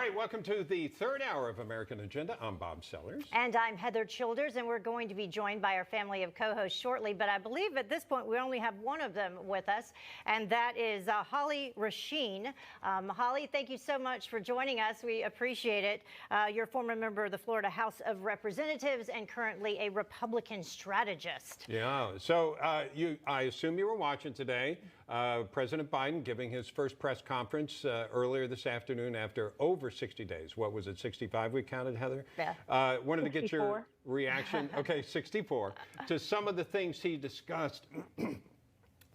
right, welcome to the third hour of American Agenda. I'm Bob Sellers. And I'm Heather Childers, and we're going to be joined by our family of co-hosts shortly. But I believe at this point we only have one of them with us, and that is Holly Rasheen. Holly, thank you so much for joining us. We appreciate it. You're a former member of the Florida House of Representatives and currently a Republican strategist. Yeah, so I assume you were watching today. President Biden giving his first press conference earlier this afternoon after over 60 days. What was it, 65 we counted, Heather? Yeah. Wanted 64. to get your reaction, okay, 64, to some of the things he discussed.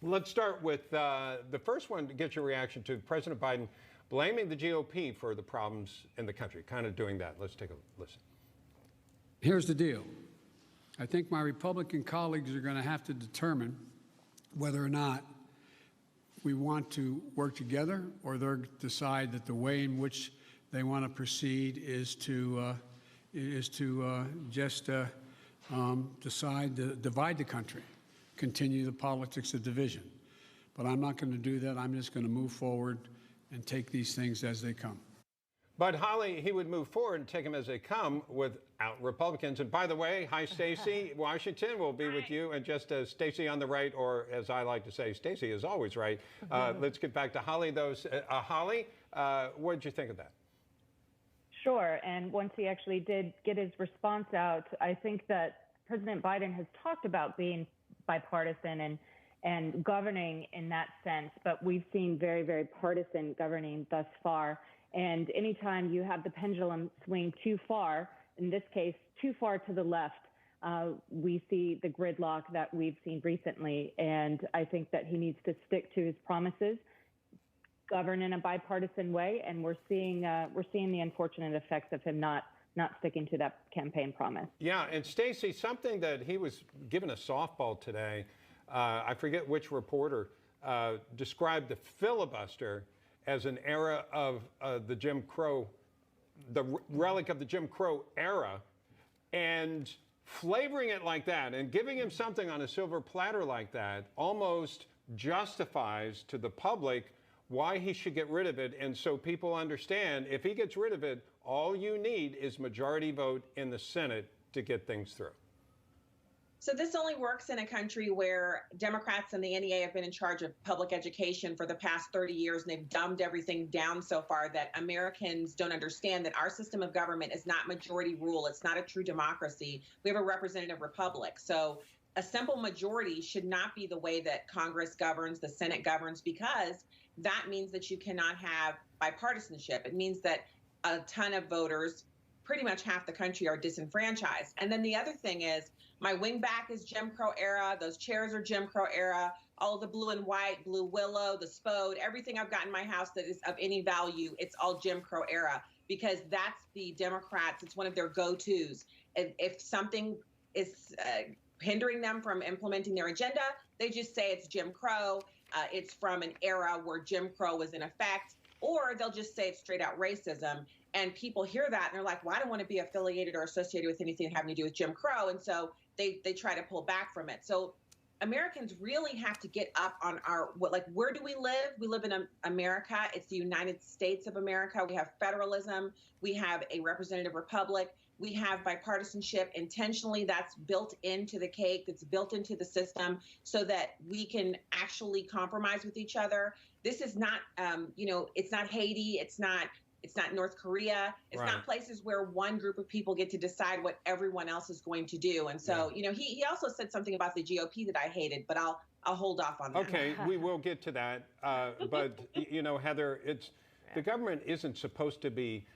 Let's start with the first one to get your reaction to President Biden blaming the GOP for the problems in the country, kind of doing that. Let's take a listen. Here's the deal. I think my Republican colleagues are going to have to determine whether or not we want to work together, or they'll decide that the way in which they want to proceed is to just decide to divide the country, continue the politics of division. But I'm not going to do that. I'm just going to move forward and take these things as they come. But Holly, he would move forward and take them as they come without Republicans. And by the way, hi, Stacy Washington. We'll be with you. And just as Stacy on the right, or as I like to say, Stacy is always right. Let's get back to Holly, though. Holly, what did you think of that? Sure. And once he actually did get his response out, I think that President Biden has talked about being bipartisan and governing in that sense. But we've seen very, very partisan governing thus far. And anytime you have the pendulum swing too far, in this case, too far to the left, we see the gridlock that we've seen recently. And I think that he needs to stick to his promises, govern in a bipartisan way. And we're seeing the unfortunate effects of him not sticking to that campaign promise. Yeah. And Stacy, something that he was given a softball today, I forget which reporter, described the filibuster as an era of the Jim Crow, the relic of the Jim Crow era, and flavoring it like that and giving him something on a silver platter like that almost justifies to the public why he should get rid of it. And so people understand if he gets rid of it, all you need is majority vote in the Senate to get things through. So this only works in a country where Democrats and the NEA have been in charge of public education for the past 30 years, and they've dumbed everything down so far that Americans don't understand that our system of government is not majority rule. It's not a true democracy. We have a representative republic. So a simple majority should not be the way that Congress governs, the Senate governs, because that means that you cannot have bipartisanship. It means that a ton of voters, pretty much half the country, are disenfranchised. And then the other thing is, my wingback is Jim Crow era. Those chairs are Jim Crow era. All of the blue and white, blue willow, the spode, everything I've got in my house that is of any value, it's all Jim Crow era, because that's the Democrats. It's one of their go-tos. If something is hindering them from implementing their agenda, they just say it's Jim Crow. It's from an era where Jim Crow was in effect. Or they'll just say it's straight out racism. And people hear that and they're like, well, I don't want to be affiliated or associated with anything having to do with Jim Crow. And so they try to pull back from it. So Americans really have to get up on where do we live? We live in America. It's the United States of America. We have federalism. We have a representative republic. We have bipartisanship. Intentionally, that's built into the cake. That's built into the system so that we can actually compromise with each other. This is not, it's not Haiti. It's not North Korea. It's not places where one group of people get to decide what everyone else is going to do. And so, he also said something about the GOP that I hated, but I'll hold off on that. Okay, we will get to that. But, Heather, the government isn't supposed to be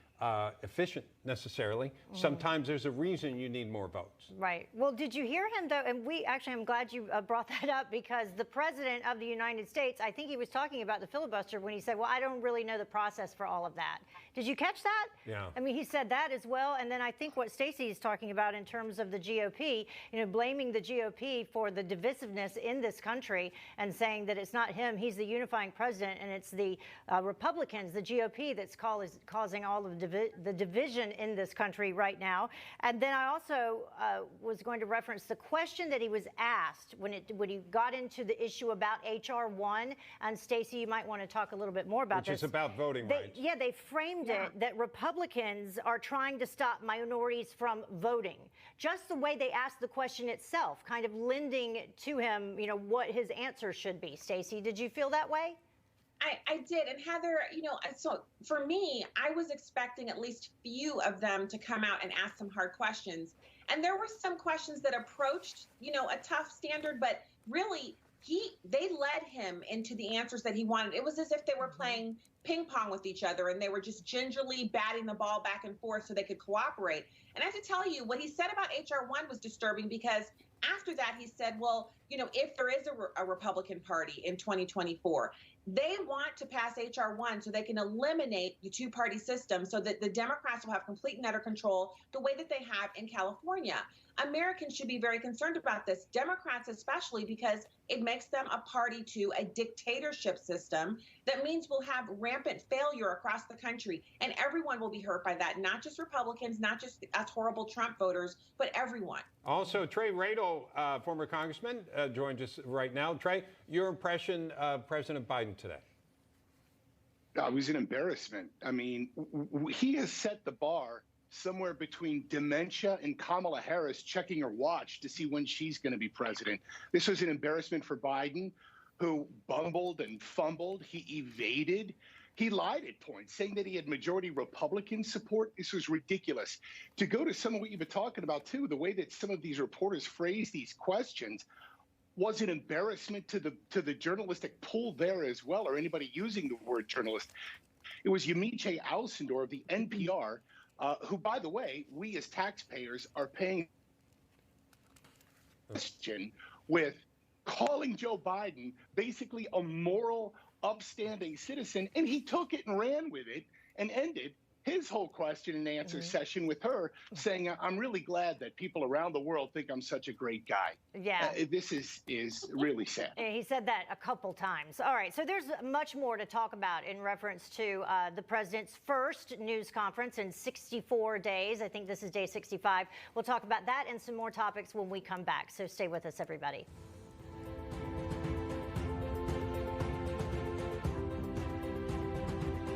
efficient necessarily. Sometimes there's a reason you need more votes. Right. Well, did you hear him, though? And I'm glad you brought that up, because the president of the United States, I think he was talking about the filibuster when he said, well, I don't really know the process for all of that. Did you catch that? Yeah. I mean, he said that as well. And then I think what Stacy is talking about in terms of the GOP, blaming the GOP for the divisiveness in this country and saying that it's not him, he's the unifying president, and it's the Republicans, the GOP, that's causing all of the the division in this country right now. And then I also was going to reference the question that he was asked when he got into the issue about HR1. And Stacy, you might want to talk a little bit more about this. Which is about voting rights. Yeah, they framed it that Republicans are trying to stop minorities from voting. Just the way they asked the question itself, kind of lending to him, you know, what his answer should be. Stacy, did you feel that way? I did. And Heather, you know, so for me, I was expecting at least few of them to come out and ask some hard questions. And there were some questions that approached, you know, a tough standard, but really they led him into the answers that he wanted. It was as if they were playing ping pong with each other and they were just gingerly batting the ball back and forth so they could cooperate. And I have to tell you, what he said about HR1 was disturbing because after that, he said, well, you know, if there is a Republican Party in 2024, they want to pass HR1 so they can eliminate the two-party system so that the Democrats will have complete and utter control the way that they have in California. Americans should be very concerned about this, Democrats especially, because it makes them a party to a dictatorship system. That means we'll have rampant failure across the country, and everyone will be hurt by that, not just Republicans, not just us horrible Trump voters, but everyone. Also, Trey Radel, former congressman, joins us right now. Trey, your impression of President Biden today? It was an embarrassment. I mean, he has set the bar somewhere between dementia and Kamala Harris checking her watch to see when she's going to be president. This was an embarrassment for Biden, who bumbled and fumbled. He evaded. He lied at points, saying that he had majority Republican support. This was ridiculous. To go to some of what you've been talking about, too, the way that some of these reporters phrase these questions was an embarrassment to the journalistic pool there as well, or anybody using the word journalist. It was Yamiche Alcindor of the NPR, who, by the way, we as taxpayers are paying with calling Joe Biden basically a moral, upstanding citizen, and he took it and ran with it and ended his whole question and answer session with her saying, I'm really glad that people around the world think I'm such a great guy. Yeah. This is really sad. He said that a couple times. All right, so there's much more to talk about in reference to the president's first news conference in 64 days. I think this is day 65. We'll talk about that and some more topics when we come back. So stay with us, everybody.